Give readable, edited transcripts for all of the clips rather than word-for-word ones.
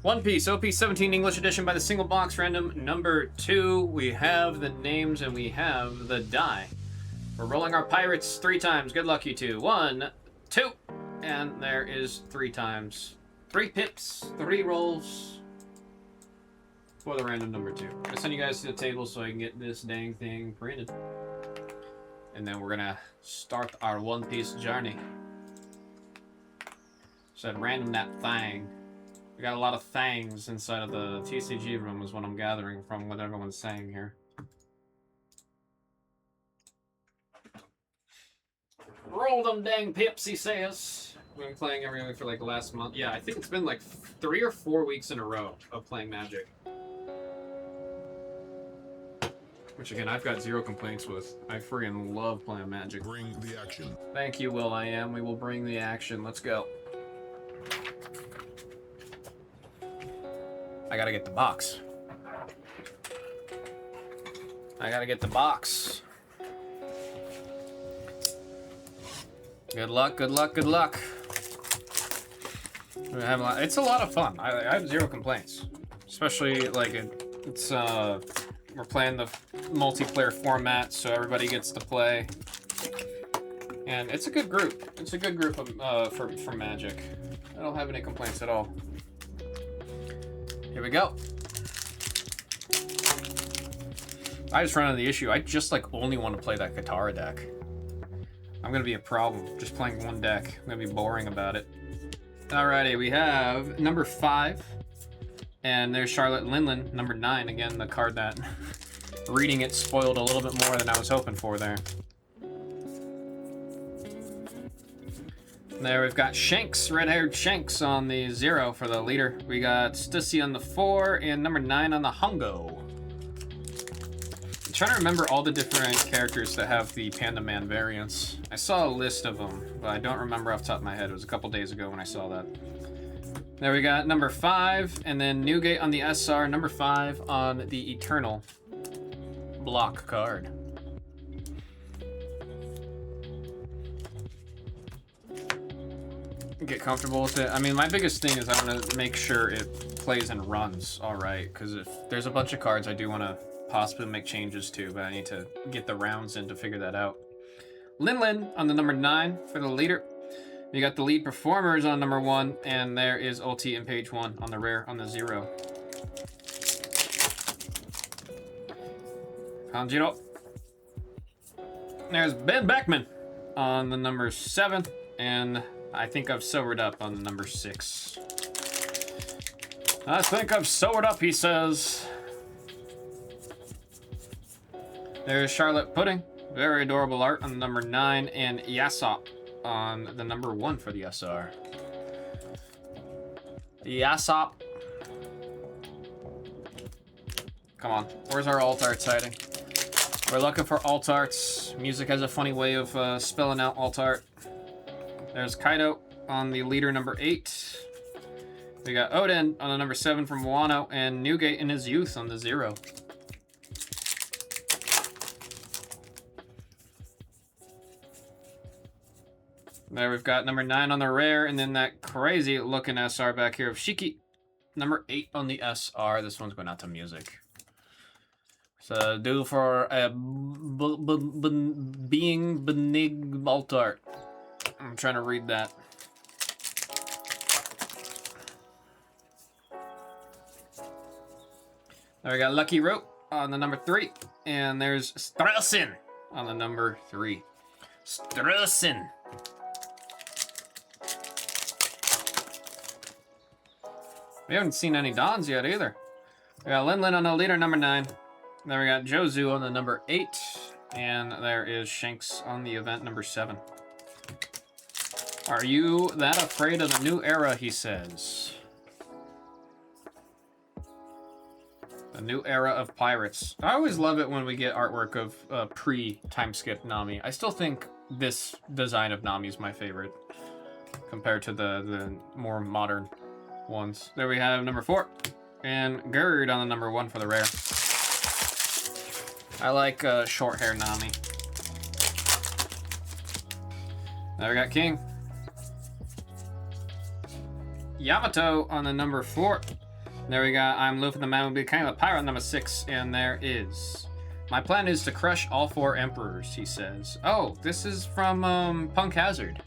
One Piece, OP17 English edition by the single box, random number 2. We have the names and we have the die. We're rolling our pirates 3 times. Good luck, you two. 1, 2, and there is 3 times. 3 pips, 3 rolls for the random number 2. I'm gonna send you guys to the table so I can get this dang thing printed. And then we're gonna start our One Piece journey. Said random that thing. We got a lot of things inside of the TCG room is what I'm gathering from what everyone's saying here. Roll them dang pips, he says. We've been playing every week for like the last month. Yeah, I think it's been like 3 or 4 weeks in a row of playing Magic. Which again, I've got 0 complaints with. I friggin' love playing Magic. Bring the action. Thank you, Will I Am. We will bring the action. Let's go. I gotta get the box. I gotta get the box. Good luck, good luck, good luck. It's a lot of fun. I have 0 complaints. Especially, like, we're playing the multiplayer format, so everybody gets to play. And it's a good group. It's a good group of, for Magic. I don't have any complaints at all. Here we go. I just ran into the issue. I just like only want to play that Katara deck. I'm gonna be a problem just playing one deck. I'm gonna be boring about it. Alrighty, we have number 5, and there's Charlotte Linlin, number 9. Again, the card that reading it spoiled a little bit more than I was hoping for there. There we've got Shanks, red-haired Shanks on the 0 for the leader. We got Stussy on the 4 and number 9 on the Hongo. I'm trying to remember all the different characters that have the Panda Man variants. I saw a list of them, but I don't remember off the top of my head. It was a couple days ago when I saw that. There we got number 5, and then Newgate on the SR, number 5 on the Eternal block card. Get comfortable with it. I mean, my biggest thing is I want to make sure it plays and runs all right, because if there's a bunch of cards I do want to possibly make changes to, but I need to get the rounds in to figure that out. Linlin on the number 9 for the leader. You got the lead performers on number 1, and there is Ulti and page 1 on the rare on the 0. Hanjiro. There's Ben Beckman on the number 7, and I think I've sobered up on the number 6. I think I've sobered up, he says. There's Charlotte Pudding. Very adorable art on the number 9. And Yasop on the number 1 for the SR. Yasop. Come on. Where's our alt art hiding? We're looking for alt arts. Music has a funny way of spelling out alt art. There's Kaido on the leader, number 8. We got Odin on the number 7 from Wano, and Newgate in his youth on the 0. There we've got number 9 on the rare, and then that crazy looking SR back here of Shiki. Number 8 on the SR. This one's going out to music. So do for a being benig alt art. I'm trying to read that. There we got Lucky Rope on the number 3. And there's Strelsin on the number 3. Strelsin. We haven't seen any Dons yet either. We got Linlin on the leader, number 9. Then we got Jozu on the number 8. And there is Shanks on the event, number 7. Are you that afraid of the new era, he says. The new era of pirates. I always love it when we get artwork of pre-time skip Nami. I still think this design of Nami is my favorite compared to the more modern ones. There we have number 4. And Gerd on the number 1 for the rare. I like short hair Nami. There we got King. Yamato on the number 4. There we go. I'm Luffy the Man will be kind of the pirate number 6, and there is. My plan is to crush all 4 emperors, he says. Oh, this is from Punk Hazard.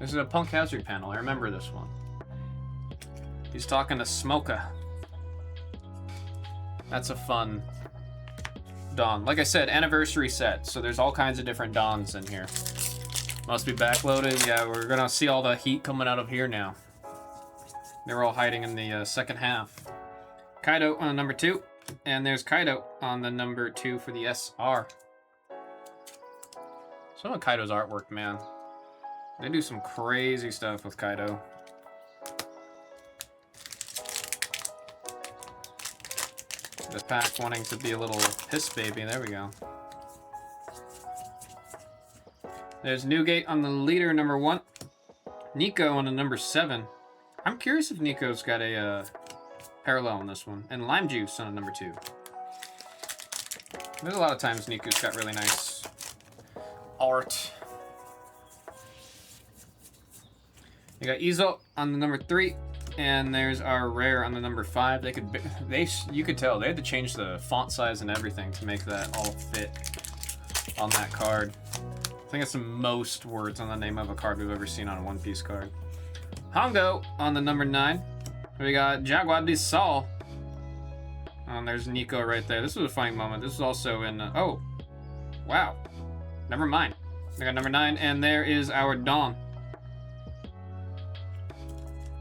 This is a Punk Hazard panel. I remember this one. He's talking to Smoka. That's a fun Dawn. Like I said, anniversary set, so there's all kinds of different Dawns in here. Must be backloaded. Yeah, we're gonna see all the heat coming out of here now. They were all hiding in the second half. Kaido on number 2, and there's Kaido on the number 2 for the SR. Some of Kaido's artwork, man. They do some crazy stuff with Kaido. The pack wanting to be a little piss baby. There we go. There's Newgate on the leader, number 1. Nico on the number 7. I'm curious if Nico's got a parallel on this one. And Lime Juice on the number 2. There's a lot of times Nico's got really nice art. You got Izo on the number 3. And there's our rare on the number 5. You could tell they had to change the font size and everything to make that all fit on that card. I think it's the most words on the name of a card we've ever seen on a One Piece card. Hongo on the number 9. We got Jaguar de Sol. And there's Nico right there. This was a funny moment. This is also in. Oh, wow. Never mind. We got number 9, and there is our Dawn.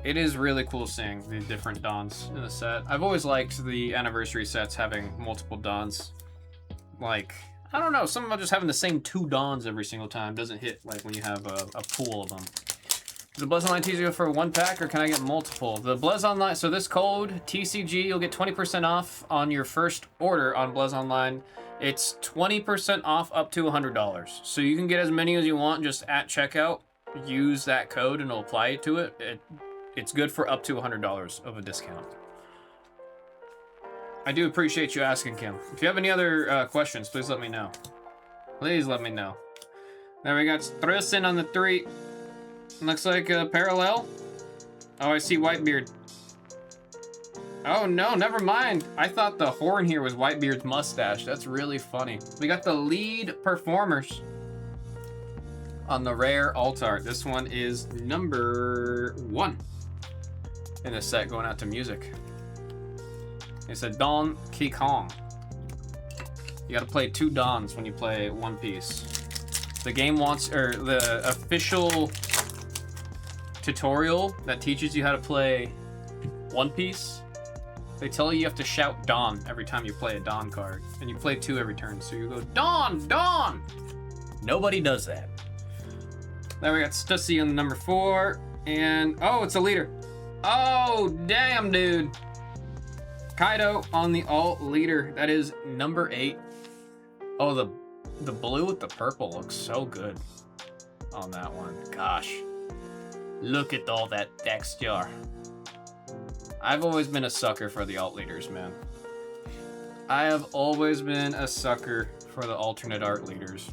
It is really cool seeing the different Dawns in the set. I've always liked the anniversary sets having multiple Dawns. Like, I don't know, some of them just having the same 2 Dawns every single time doesn't hit like when you have a pool of them. Is the Blizz Online TCG for 1 pack, or can I get multiple? The Blizz Online, so this code, TCG, you'll get 20% off on your first order on Blizz Online. It's 20% off up to $100. So you can get as many as you want just at checkout. Use that code and it'll apply to it. It's good for up to $100 of a discount. I do appreciate you asking, Kim. If you have any other questions, please let me know. Please let me know. There we got Strussen on the 3. Looks like a parallel. Oh, I see Whitebeard. Oh no, never mind. I thought the horn here was Whitebeard's mustache. That's really funny. We got the lead performers on the rare alt art. This one is number 1 in the set, going out to music. It's a Don Kikong. You gotta play 2 Dons when you play One Piece. The game wants, or the official tutorial that teaches you how to play One Piece, they tell you have to shout Don every time you play a Don card. And you play 2 every turn, so you go, Don, Don! Nobody does that. There we got Stussy on the number 4, and, oh, it's a leader. Oh, damn, dude. Kaido on the alt leader. That is number 8. Oh, the blue with the purple looks so good on that one. Gosh. Look at all that texture. I've always been a sucker for the alt leaders, man. I have always been a sucker for the alternate art leaders.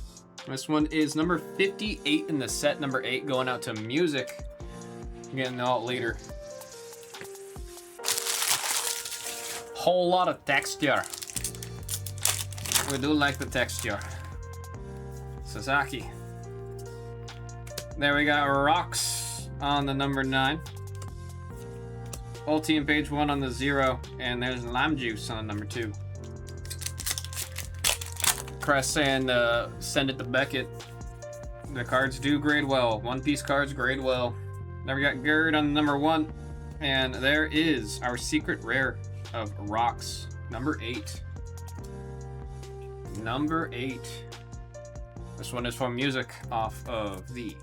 This one is number 58 in the set, number 8, going out to music. Getting the alt leader. Whole lot of texture. We do like the texture. Sasaki. There we got Rocks on the number 9. Ulti and page 1 on the 0. And there's Lime Juice on number 2. Crest saying send it to Beckett. The cards do grade well. One Piece cards grade well. Then we got Gerd on the number 1. And there is our secret rare of Rocks, number 8. Number 8. This one is from music off of the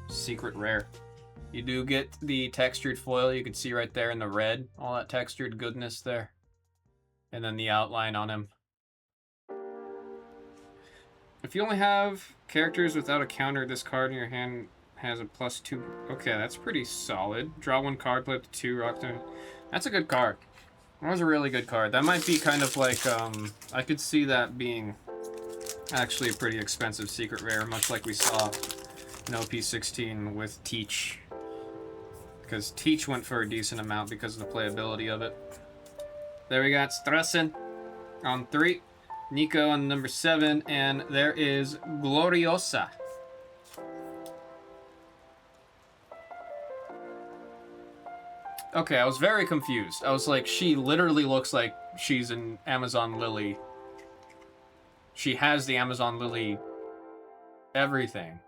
secret rare. You do get the textured foil. You can see right there in the red, all that textured goodness there. And then the outline on him. If you only have characters without a counter, this card in your hand has a +2. Okay, that's pretty solid. Draw 1 card, play up to 2, rock down. That's a good card. That was a really good card. That might be kind of like, I could see that being actually a pretty expensive secret rare, much like we saw in OP17 with Teach. because Teach went for a decent amount because of the playability of it. There we got Strassen on 3, Nico on number 7, and there is Gloriosa. Okay, I was very confused. I was like, she literally looks like she's an Amazon Lily. She has the Amazon Lily everything.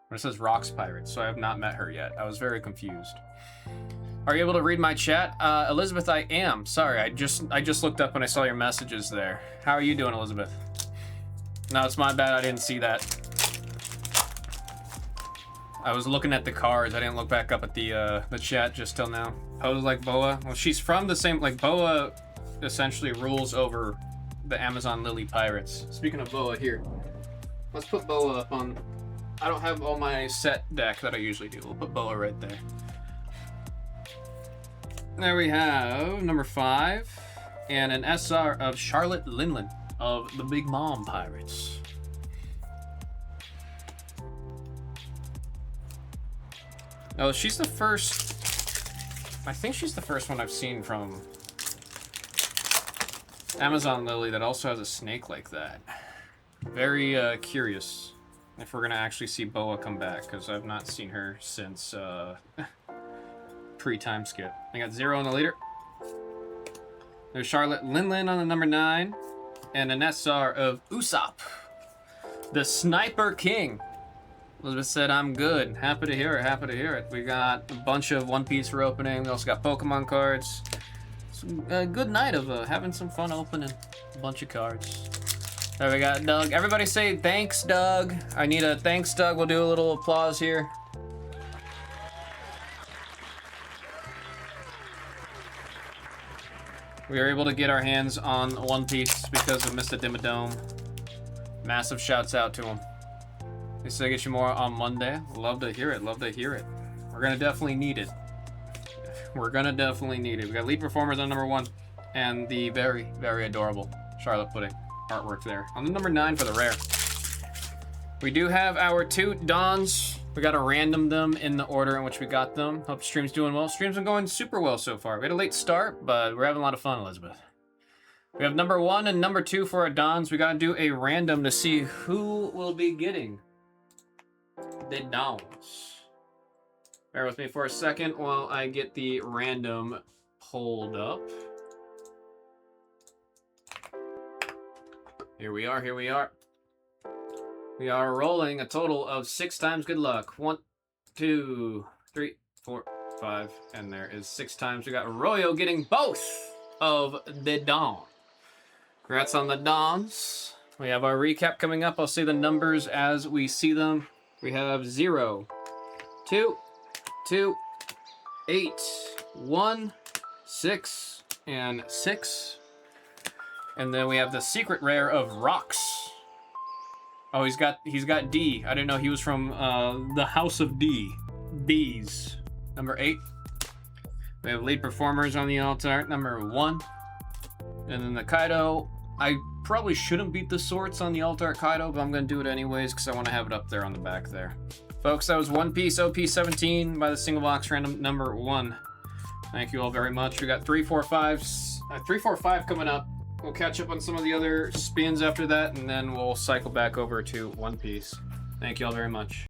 But it says Rocks Pirate, so I have not met her yet. I was very confused. Are you able to read my chat? Elizabeth, I am. Sorry, I just looked up when I saw your messages there. How are you doing, Elizabeth? No, it's my bad. I didn't see that. I was looking at the cards. I didn't look back up at the chat just till now. Pose like Boa. Well, she's from the same... Like, Boa essentially rules over the Amazon Lily Pirates. Speaking of Boa, here. Let's put Boa up on... I don't have all my set deck that I usually do. We'll put Boa right there. There we have number 5. And an SR of Charlotte Linlin of the Big Mom Pirates. Oh, she's the first... I think she's the first one I've seen from Amazon Lily that also has a snake like that. Very curious if we're going to actually see Boa come back, because I've not seen her since pre-time skip. I got 0 on the leader. There's Charlotte Linlin on the number 9, and an SR of Usopp, the Sniper King. Elizabeth said, I'm good. Happy to hear it, happy to hear it. We got a bunch of One Piece for opening. We also got Pokemon cards. A good night of having some fun opening a bunch of cards. There we got Doug. Everybody say thanks, Doug. I need a thanks, Doug. We'll do a little applause here. We were able to get our hands on One Piece because of Mr. Dimmadome. Massive shouts out to him. They say get you more on Monday. Love to hear it. Love to hear it. We're gonna definitely need it. We're gonna definitely need it. We got lead performers on number 1, and the very, very adorable Charlotte Pudding artwork there on the number 9 for the rare. We do have our 2 Dons. We gotta random them in the order in which we got them. Hope the stream's doing well. Stream's been going super well so far. We had a late start, but we're having a lot of fun, Elizabeth. We have number 1 and number 2 for our Dons. We gotta do a random to see who will be getting the Dons. Bear with me for a second while I get the random pulled up. Here we are, here we are. We are rolling a total of 6 times good luck. 1, 2, 3, 4, 5, and there is 6 times. We got Royo getting both of the Don. Congrats on the Dons. We have our recap coming up. I'll say the numbers as we see them. We have 0, 2, 2, 8, 1, 6, and 6. And then we have the secret rare of Rocks. Oh, he's got D. I didn't know he was from the House of D. D's. Number 8. We have lead performers on the alt art. Number 1. And then the Kaido. I probably shouldn't beat the sorts on the alt art Kaido, but I'm going to do it anyways because I want to have it up there on the back there. Folks, that was One Piece OP17 by the single box random number 1. Thank you all very much. We got 3, 4, 5 coming up. We'll catch up on some of the other spins after that, and then we'll cycle back over to One Piece. Thank you all very much.